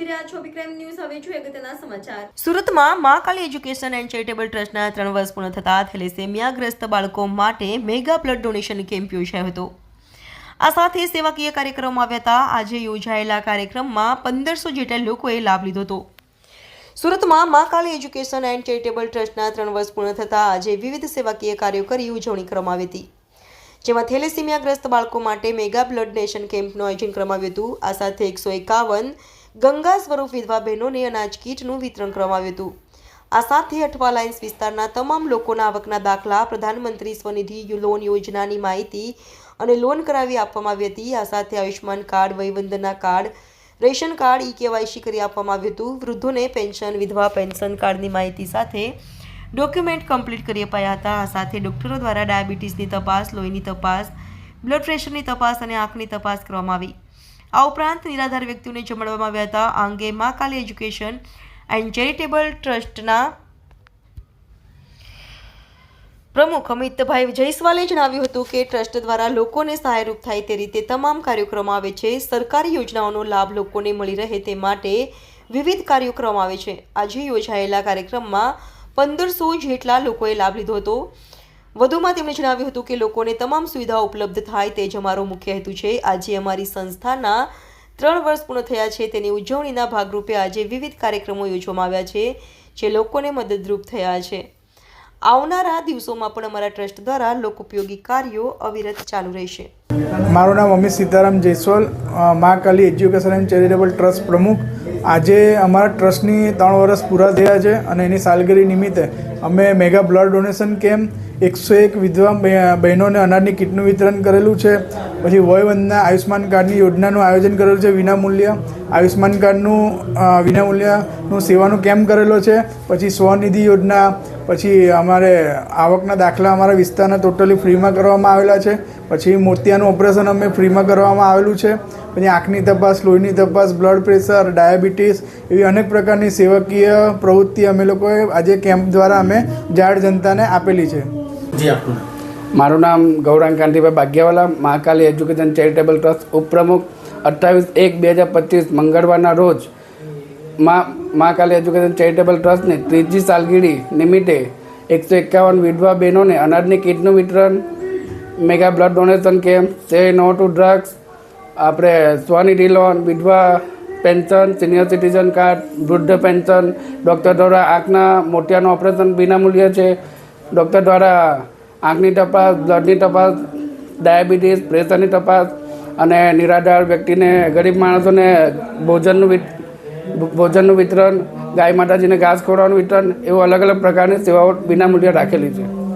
જોઈ રહ્યા છો વિક્રમ ન્યૂઝ. હવે જોઈએ અગત્યના સમાચાર. સુરતમાં મા કાલી એજ્યુકેશન એન્ડ ચેરિટેબલ ટ્રસ્ટના 3 વર્ષ પૂર્ણ થતા થેલેસેમિયાગ્રસ્ત બાળકો માટે મેગા બ્લડ ડોનેશન કેમ્પ યોજાયો હતો. આ સાથે સેવાકીય કાર્યક્રમો આવ્યા હતા. આજે યોજાયેલા કાર્યક્રમમાં 1500 જેટલા લોકોએ લાભ લીધો હતો. સુરતમાં મા કાલી એજ્યુકેશન એન્ડ ચેરિટેબલ ટ્રસ્ટના 3 વર્ષ પૂર્ણ થતા આજે વિવિધ સેવાકીય કાર્યો કરી ઉજવણી કરવામાં આવી હતી, જેમાં થેલેસેમિયાગ્રસ્ત બાળકો માટે મેગા બ્લડ ડોનેશન કેમ્પનું આયોજન કરવામાં આવ્યું હતું. આ સાથે 151 ગંગા સ્વરૂપ વિધવા બહેનોને અનાજ કીટનું વિતરણ કરવામાં આવ્યું હતું. આ સાથે અઠવા લાઇન્સ વિસ્તારના તમામ લોકોના આવકના દાખલા, પ્રધાનમંત્રી સ્વનિધિ લોન યોજનાની માહિતી અને લોન કરાવી આપવામાં આવી હતી. આ સાથે Ayushman card, Vayvandana card, ration card, EKYC કરી આપવામાં આવ્યું હતું. વૃદ્ધોને પેન્શન, વિધવા પેન્શન કાર્ડની માહિતી સાથે ડોક્યુમેન્ટ કમ્પ્લીટ કરી અપાયા હતા. આ સાથે ડોક્ટરો દ્વારા ડાયાબિટીસની તપાસ, લોહીની તપાસ, બ્લડ પ્રેશરની તપાસ અને આંખની તપાસ કરવામાં આવી. આ ઉપરાંત નિરાધાર વ્યક્તિઓને જમાડવામાં આવ્યા હતા. આ અંગે મા કાલી એજ્યુકેશન એન્ડ ચેરિટેબલ ટ્રસ્ટના પ્રમુખ અમિતભાઈ જયસ્વાલે જણાવ્યું હતું કે ટ્રસ્ટ દ્વારા લોકોને સહાયરૂપ થાય તે રીતે તમામ કાર્યક્રમો આવે છે. સરકારી યોજનાઓનો લાભ લોકોને મળી રહે તે માટે વિવિધ કાર્યક્રમો આવે છે. આજે યોજાયેલા કાર્યક્રમમાં 1500 જેટલા લોકોએ લાભ લીધો હતો. વધુમાં તેમણે જણાવ્યું હતું કે લોકોને તમામ સુવિધાઓ ઉપલબ્ધ થાય તે જ અમારો મુખ્ય હેતુ છે. આજે અમારી સંસ્થાના 3 વર્ષ પૂર્ણ થયા છે. તેની ઉજવણીના ભાગરૂપે આજે વિવિધ કાર્યક્રમો યોજવામાં આવ્યા છે, જે લોકોને મદદરૂપ થયા છે. આવનારા દિવસોમાં પણ અમારા ટ્રસ્ટ દ્વારા લોકોપયોગી કાર્યો અવિરત ચાલુ રહેશે. મારું નામ અમિત સીતારામ જયસ્વાલ, મા કાલી એજ્યુકેશન એન્ડ ચેરિટેબલ ટ્રસ્ટ પ્રમુખ. આજે અમારા ટ્રસ્ટની 3 વર્ષ પૂરા થયા છે અને એની સાલગીરી નિમિત્તે અમે મેગા બ્લડ ડોનેશન કેમ્પ, 101 વિધવા બહેનોને અનાજની કીટનું વિતરણ કરેલું છે. પછી વયવંદના આયુષ્માન કાર્ડની યોજનાનું આયોજન કરેલું છે વિનામૂલ્ય. આયુષ્માન કાર્ડનું વિનામૂલ્યનું સેવાનું કેમ્પ કરેલો છે. પછી સ્વનિધિ યોજના, પછી અમારે આવકના દાખલા અમારા વિસ્તારના ટોટલી ફ્રીમાં કરવામાં આવેલા છે. પછી મોતિયાનું ઓપરેશન અમે ફ્રીમાં કરવામાં આવેલું છે. પછી આંખની તપાસ, લોહીની તપાસ, બ્લડ પ્રેશર, ડાયાબિટીસ એવી અનેક પ્રકારની સેવાકીય પ્રવૃત્તિ અમે લોકોએ આજે કેમ્પ દ્વારા અમે જાહેર જનતાને આપેલી છે. મારું નામ ગૌરાંગ કાંતિભાઈ બાગ્યાવાલા, મા કાલી એજ્યુકેશન ચેરિટેબલ ટ્રસ્ટ ઉપપ્રમુખ. 28/1/2025 મંગળવારના રોજ મા કાલી એજ્યુકેશન ચેરિટેબલ ટ્રસ્ટની 3જી સાલગીરી નિમિત્તે 151 વિધવા બહેનોને અનાજની કીટનું વિતરણ, મેગા બ્લડ ડોનેશન કેમ્પ, સે નો ટુ ડ્રગ્સ, આપણે સ્વનિધિ લોન, વિધવા પેન્શન, સિનિયર સિટીઝન કાર્ડ, વૃદ્ધ પેન્શન, ડૉક્ટર દ્વારા આંખના મોતિયાનું ઓપરેશન વિનામૂલ્ય છે. ડૉક્ટર દ્વારા આંખની તપાસ, બ્લડની તપાસ, ડાયાબિટીસ, પ્રેશરની તપાસ અને નિરાધાર વ્યક્તિને, ગરીબ માણસોને ભોજનનું વિતરણ, ગાય માતાજીને ઘાસ ખવડાવવાનું વિતરણ, એવું અલગ અલગ પ્રકારની સેવાઓ વિનામૂલ્ય રાખેલી છે.